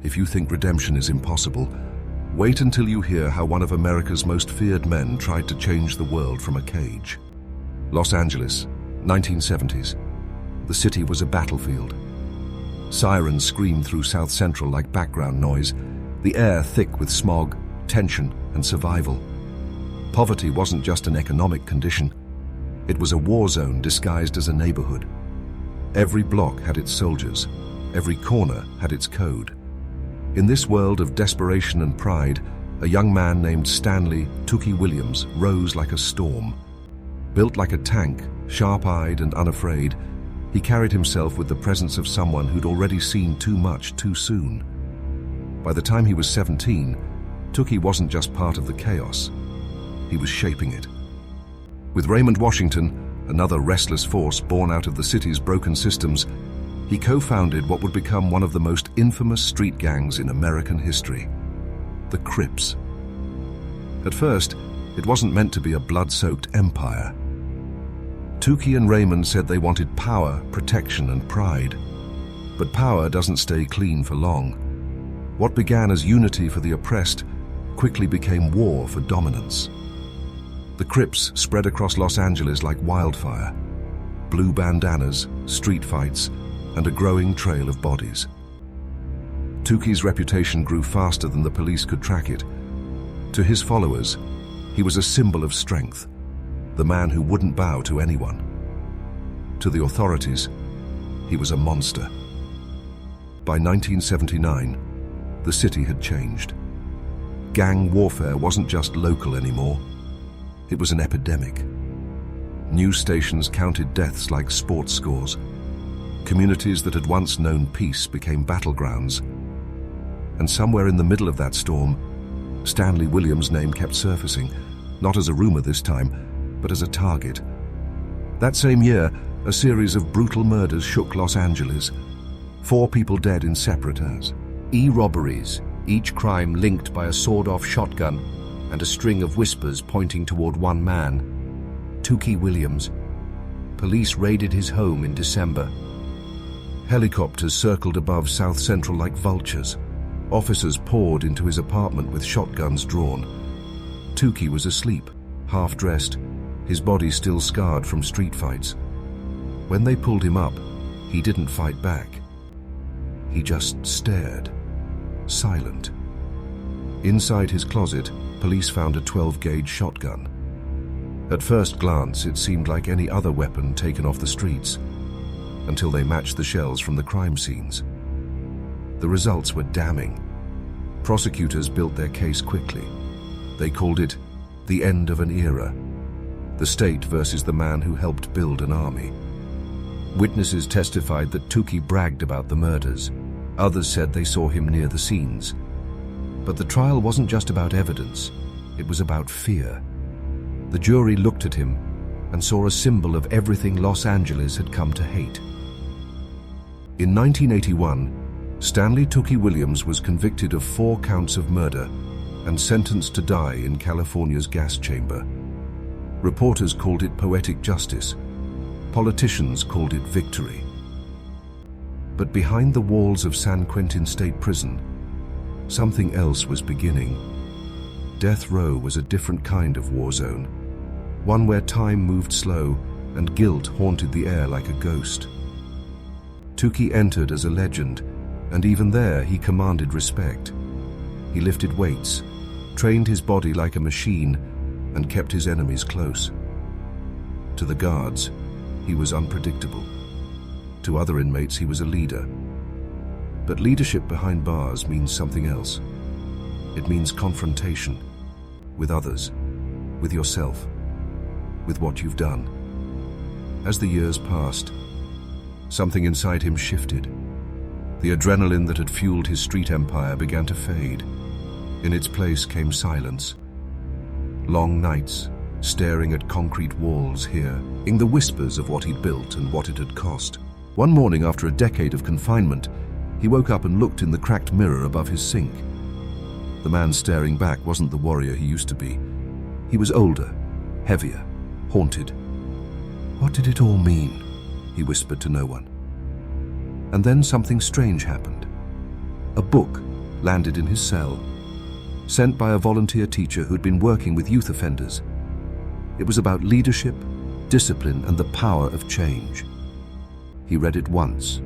If you think redemption is impossible, wait until you hear how one of America's most feared men tried to change the world from a cage. Los Angeles, 1970s. The city was a battlefield. Sirens screamed through South Central like background noise, the air thick with smog, tension, and survival. Poverty wasn't just an economic condition. It was a war zone disguised as a neighborhood. Every block had its soldiers. Every corner had its code. In this world of desperation and pride, a young man named Stanley Tookie Williams rose like a storm. Built like a tank, sharp-eyed and unafraid, he carried himself with the presence of someone who'd already seen too much too soon. By the time he was 17, Tookie wasn't just part of the chaos. He was shaping it. With Raymond Washington, another restless force born out of the city's broken systems, he co-founded what would become one of the most infamous street gangs in American history, the Crips. At first, it wasn't meant to be a blood-soaked empire. Tookie and Raymond said they wanted power, protection, and pride. But power doesn't stay clean for long. What began as unity for the oppressed quickly became war for dominance. The Crips spread across Los Angeles like wildfire. Blue bandanas, street fights, and a growing trail of bodies. Tookie's reputation grew faster than the police could track it. To his followers, he was a symbol of strength, the man who wouldn't bow to anyone. To the authorities, he was a monster. By 1979, the city had changed. Gang warfare wasn't just local anymore. It was an epidemic. News stations counted deaths like sports scores. Communities that had once known peace became battlegrounds. And somewhere in the middle of that storm, Stanley Williams' name kept surfacing, not as a rumor this time, but as a target. That same year, a series of brutal murders shook Los Angeles. 4 people dead in separate robberies, each crime linked by a sawed-off shotgun and a string of whispers pointing toward one man, Tookie Williams. Police raided his home in December. Helicopters circled above South Central like vultures. Officers poured into his apartment with shotguns drawn. Tookie was asleep, half-dressed, his body still scarred from street fights. When they pulled him up, he didn't fight back. He just stared, silent. Inside his closet, police found a 12-gauge shotgun. At first glance, it seemed like any other weapon taken off the streets, until they matched the shells from the crime scenes. The results were damning. Prosecutors built their case quickly. They called it the end of an era, the state versus the man who helped build an army. Witnesses testified that Tookie bragged about the murders. Others said they saw him near the scenes. But the trial wasn't just about evidence, it was about fear. The jury looked at him and saw a symbol of everything Los Angeles had come to hate. In 1981, Stanley Tookie Williams was convicted of 4 counts of murder and sentenced to die in California's gas chamber. Reporters called it poetic justice. Politicians called it victory. But behind the walls of San Quentin State Prison, something else was beginning. Death row was a different kind of war zone, one where time moved slow and guilt haunted the air like a ghost. Tookie entered as a legend, and even there he commanded respect. He lifted weights, trained his body like a machine, and kept his enemies close. To the guards, he was unpredictable. To other inmates, he was a leader. But leadership behind bars means something else. It means confrontation with others, with yourself, with what you've done. As the years passed, something inside him shifted. The adrenaline that had fueled his street empire began to fade. In its place came silence. Long nights, staring at concrete walls here, in the whispers of what he'd built and what it had cost. One morning after a decade of confinement, he woke up and looked in the cracked mirror above his sink. The man staring back wasn't the warrior he used to be. He was older, heavier, haunted. What did it all mean? He whispered to no one. And then something strange happened. A book landed in his cell, sent by a volunteer teacher who'd been working with youth offenders. It was about leadership, discipline, and the power of change. He read it once,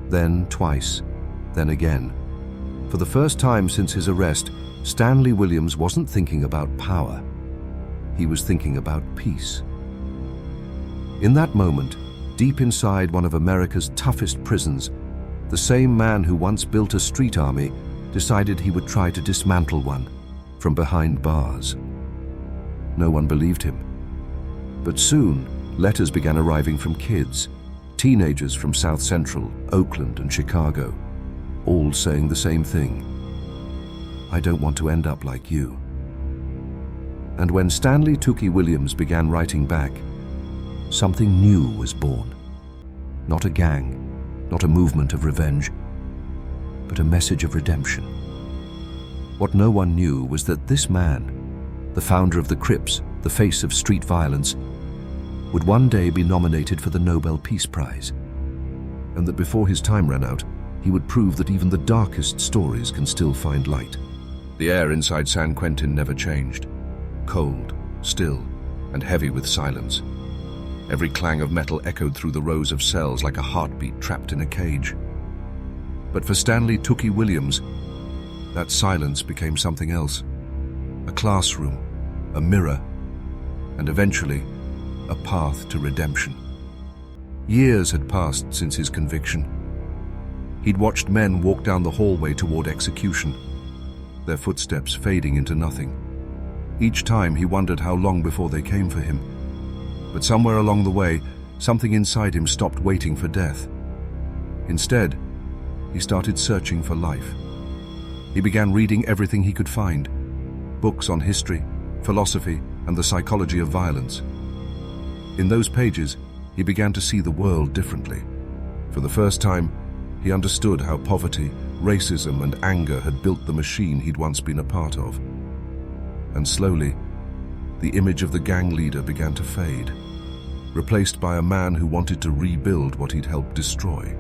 then twice, then again. For the first time since his arrest, Stanley Williams wasn't thinking about power. He was thinking about peace. In that moment, deep inside one of America's toughest prisons, the same man who once built a street army decided he would try to dismantle one from behind bars. No one believed him. But soon, letters began arriving from kids, teenagers from South Central, Oakland, and Chicago, all saying the same thing: "I don't want to end up like you." And when Stanley Tookie Williams began writing back, something new was born. Not a gang, not a movement of revenge, but a message of redemption. What no one knew was that this man, the founder of the Crips, the face of street violence, would one day be nominated for the Nobel Peace Prize, and that before his time ran out, he would prove that even the darkest stories can still find light. The air inside San Quentin never changed. Cold, still, and heavy with silence. Every clang of metal echoed through the rows of cells like a heartbeat trapped in a cage. But for Stanley Tookie Williams, that silence became something else. A classroom, a mirror, and eventually, a path to redemption. Years had passed since his conviction. He'd watched men walk down the hallway toward execution, their footsteps fading into nothing. Each time he wondered how long before they came for him. But somewhere along the way, something inside him stopped waiting for death. Instead, he started searching for life. He began reading everything he could find: books on history, philosophy, and the psychology of violence. In those pages, he began to see the world differently. For the first time, he understood how poverty, racism, and anger had built the machine he'd once been a part of. And slowly, the image of the gang leader began to fade, replaced by a man who wanted to rebuild what he'd helped destroy.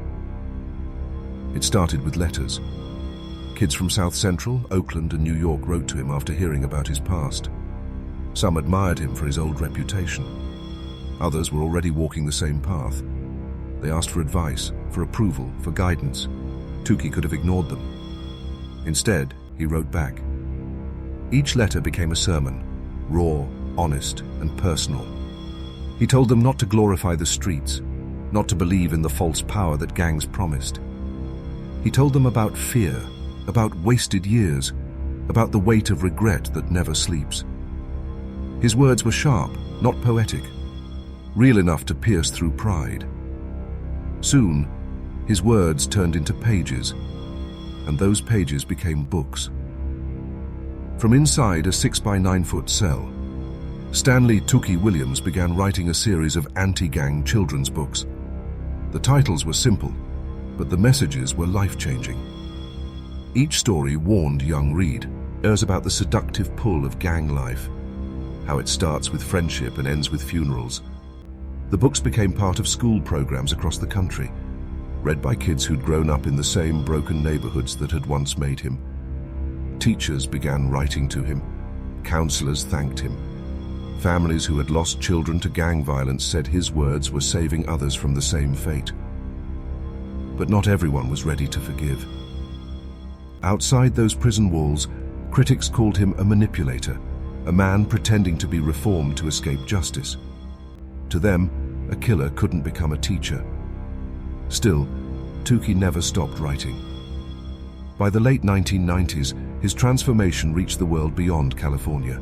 It started with letters. Kids from South Central, Oakland, and New York wrote to him after hearing about his past. Some admired him for his old reputation. Others were already walking the same path. They asked for advice, for approval, for guidance. Tookie could have ignored them. Instead, he wrote back. Each letter became a sermon, raw, honest, and personal. He told them not to glorify the streets, not to believe in the false power that gangs promised. He told them about fear, about wasted years, about the weight of regret that never sleeps. His words were sharp, not poetic, real enough to pierce through pride. Soon, his words turned into pages, and those pages became books. From inside a 6-by-9-foot cell, Stanley Tookie Williams began writing a series of anti-gang children's books. The titles were simple, but the messages were life-changing. Each story warned young readers about the seductive pull of gang life, how it starts with friendship and ends with funerals. The books became part of school programs across the country, read by kids who'd grown up in the same broken neighborhoods that had once made him. Teachers began writing to him. Counselors thanked him. Families who had lost children to gang violence said his words were saving others from the same fate. But not everyone was ready to forgive. Outside those prison walls, critics called him a manipulator, a man pretending to be reformed to escape justice. To them, a killer couldn't become a teacher. Still, Tookie never stopped writing. By the late 1990s, his transformation reached the world beyond California.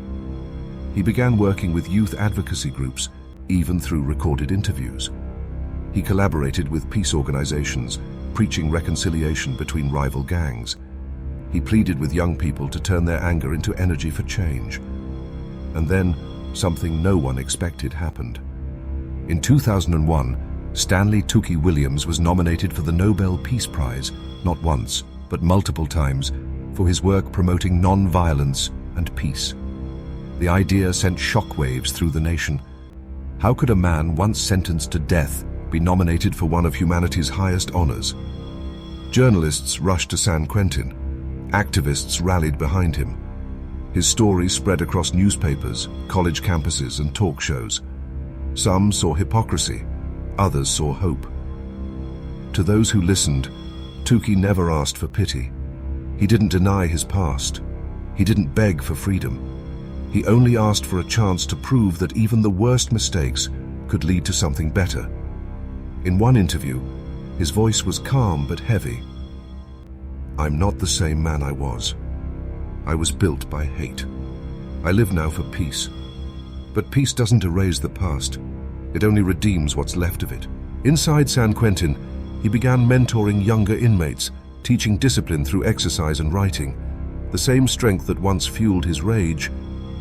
He began working with youth advocacy groups, even through recorded interviews. He collaborated with peace organizations, preaching reconciliation between rival gangs. He pleaded with young people to turn their anger into energy for change. And then, something no one expected happened. In 2001, Stanley Tookie Williams was nominated for the Nobel Peace Prize, not once, but multiple times, for his work promoting non-violence and peace. The idea sent shockwaves through the nation. How could a man once sentenced to death be nominated for one of humanity's highest honors? Journalists rushed to San Quentin, Activists rallied behind him. His story spread across newspapers, college campuses, and talk shows. Some saw hypocrisy, others saw hope. To those who listened, Tookie never asked for pity. He didn't deny his past. He didn't beg for freedom. He only asked for a chance to prove that even the worst mistakes could lead to something better. In one interview, his voice was calm but heavy. "I'm not the same man I was. I was built by hate. I live now for peace. But peace doesn't erase the past. It only redeems what's left of it." Inside San Quentin, he began mentoring younger inmates, teaching discipline through exercise and writing. The same strength that once fueled his rage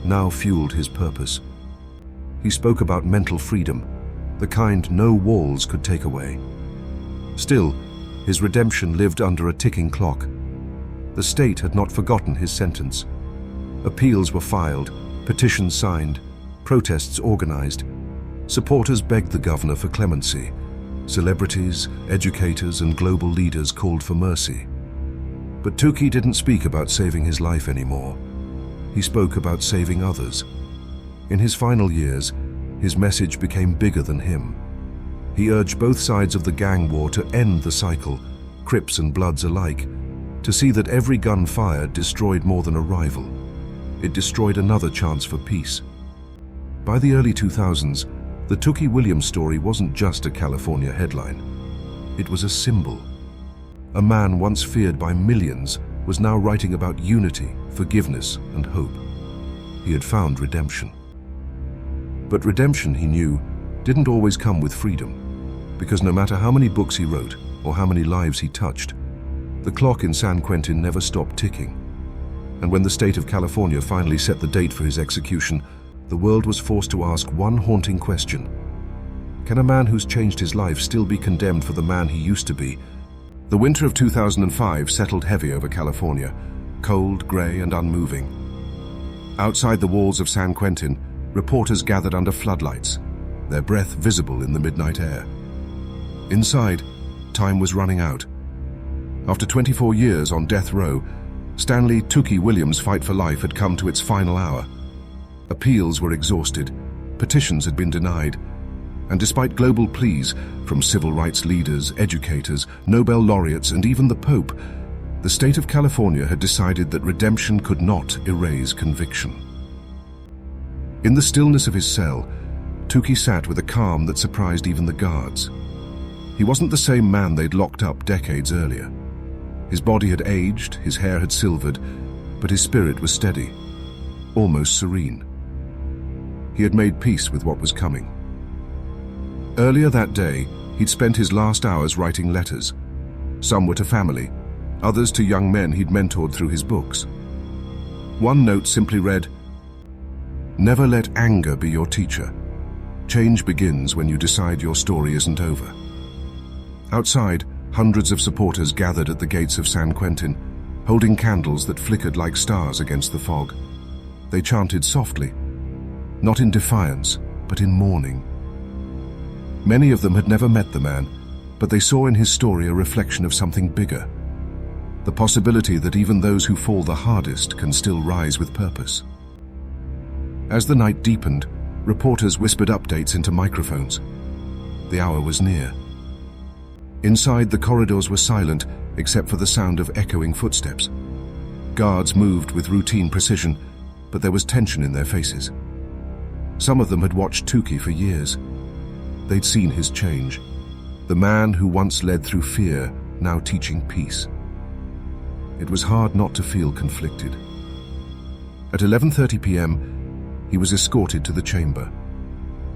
now fueled his purpose. He spoke about mental freedom, the kind no walls could take away. Still, his redemption lived under a ticking clock. The state had not forgotten his sentence. Appeals were filed, petitions signed, protests organized. Supporters begged the governor for clemency. Celebrities, educators, and global leaders called for mercy. But Tookie didn't speak about saving his life anymore. He spoke about saving others. In his final years, his message became bigger than him. He urged both sides of the gang war to end the cycle, Crips and Bloods alike, to see that every gun fired destroyed more than a rival. It destroyed another chance for peace. By the early 2000s, the Tookie Williams story wasn't just a California headline. It was a symbol. A man once feared by millions was now writing about unity, forgiveness, and hope. He had found redemption. But redemption, he knew, didn't always come with freedom, because no matter how many books he wrote or how many lives he touched, the clock in San Quentin never stopped ticking. And when the state of California finally set the date for his execution, the world was forced to ask one haunting question. Can a man who's changed his life still be condemned for the man he used to be? The winter of 2005 settled heavy over California, cold, gray, and unmoving. Outside the walls of San Quentin, reporters gathered under floodlights, their breath visible in the midnight air. Inside, time was running out. After 24 years on death row, Stanley Tookie Williams' fight for life had come to its final hour. Appeals were exhausted, petitions had been denied, and despite global pleas from civil rights leaders, educators, Nobel laureates, and even the Pope, the state of California had decided that redemption could not erase conviction. In the stillness of his cell, Tookie sat with a calm that surprised even the guards. He wasn't the same man they'd locked up decades earlier. His body had aged, his hair had silvered, but his spirit was steady, almost serene. He had made peace with what was coming. Earlier that day, he'd spent his last hours writing letters. Some were to family, others to young men he'd mentored through his books. One note simply read, "Never let anger be your teacher. Change begins when you decide your story isn't over." Outside, hundreds of supporters gathered at the gates of San Quentin, holding candles that flickered like stars against the fog. They chanted softly, not in defiance, but in mourning. Many of them had never met the man, but they saw in his story a reflection of something bigger. The possibility that even those who fall the hardest can still rise with purpose. As the night deepened, reporters whispered updates into microphones. The hour was near. Inside, the corridors were silent, except for the sound of echoing footsteps. Guards moved with routine precision, but there was tension in their faces. Some of them had watched Tookie for years. They'd seen his change. The man who once led through fear, now teaching peace. It was hard not to feel conflicted. At 11:30 p.m., he was escorted to the chamber.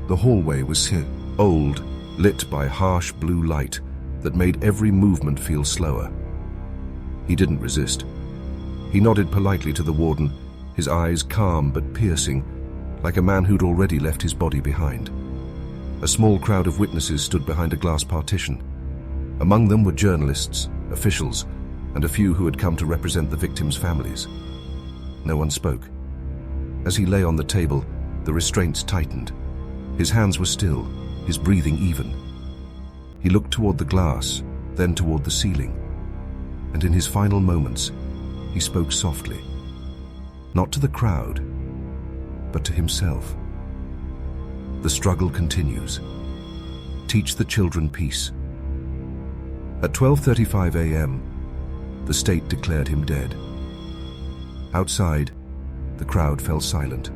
The hallway was old, lit by harsh blue light that made every movement feel slower. He didn't resist. He nodded politely to the warden, his eyes calm but piercing, like a man who'd already left his body behind. A small crowd of witnesses stood behind a glass partition. Among them were journalists, officials, and a few who had come to represent the victims' families. No one spoke. As he lay on the table, the restraints tightened. His hands were still, his breathing even. He looked toward the glass, then toward the ceiling, and in his final moments, he spoke softly. Not to the crowd, but to himself. The struggle continues. Teach the children peace. At 12:35 a.m., the state declared him dead. Outside, the crowd fell silent.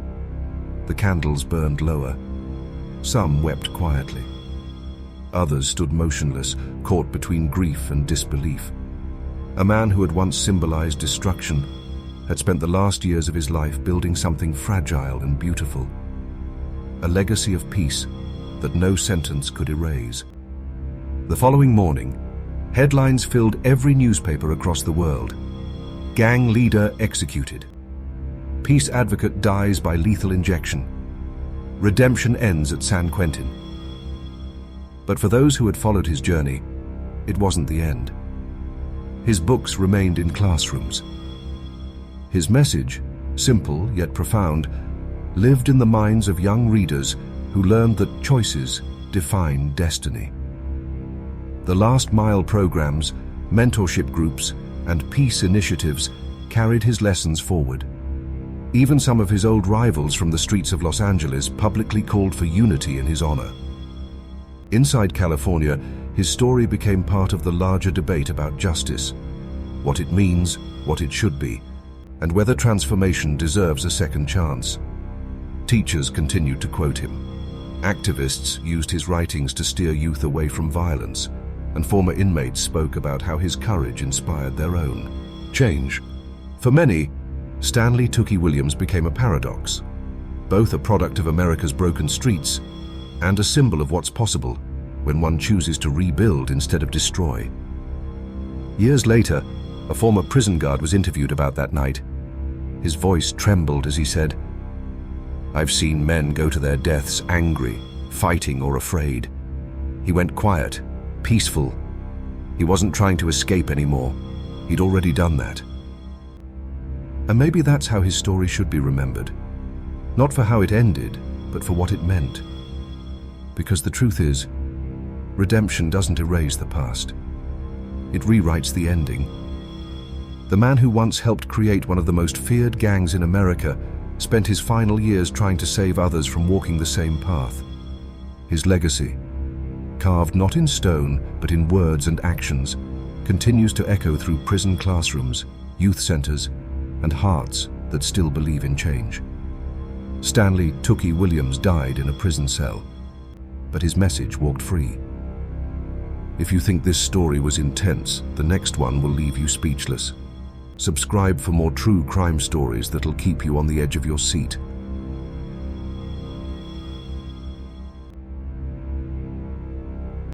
The candles burned lower. Some wept quietly. Others stood motionless, caught between grief and disbelief. A man who had once symbolized destruction had spent the last years of his life building something fragile and beautiful. A legacy of peace that no sentence could erase. The following morning, headlines filled every newspaper across the world. Gang leader executed. Peace advocate dies by lethal injection. Redemption ends at San Quentin. But for those who had followed his journey, it wasn't the end. His books remained in classrooms. His message, simple yet profound, lived in the minds of young readers who learned that choices define destiny. The last mile programs, mentorship groups, and peace initiatives carried his lessons forward. Even some of his old rivals from the streets of Los Angeles publicly called for unity in his honor. Inside California, his story became part of the larger debate about justice, what it means, what it should be, and whether transformation deserves a second chance. Teachers continued to quote him. Activists used his writings to steer youth away from violence, and former inmates spoke about how his courage inspired their own change. For many, Stanley Tookie Williams became a paradox, both a product of America's broken streets and a symbol of what's possible when one chooses to rebuild instead of destroy. Years later, a former prison guard was interviewed about that night. His voice trembled as he said, "I've seen men go to their deaths angry, fighting or afraid. He went quiet, peaceful. He wasn't trying to escape anymore. He'd already done that." And maybe that's how his story should be remembered. Not for how it ended, but for what it meant. Because the truth is, redemption doesn't erase the past. It rewrites the ending. The man who once helped create one of the most feared gangs in America spent his final years trying to save others from walking the same path. His legacy, carved not in stone but in words and actions, continues to echo through prison classrooms, youth centers, and hearts that still believe in change. Stanley Tookie Williams died in a prison cell, but his message walked free. If you think this story was intense, the next one will leave you speechless. Subscribe for more true crime stories that'll keep you on the edge of your seat.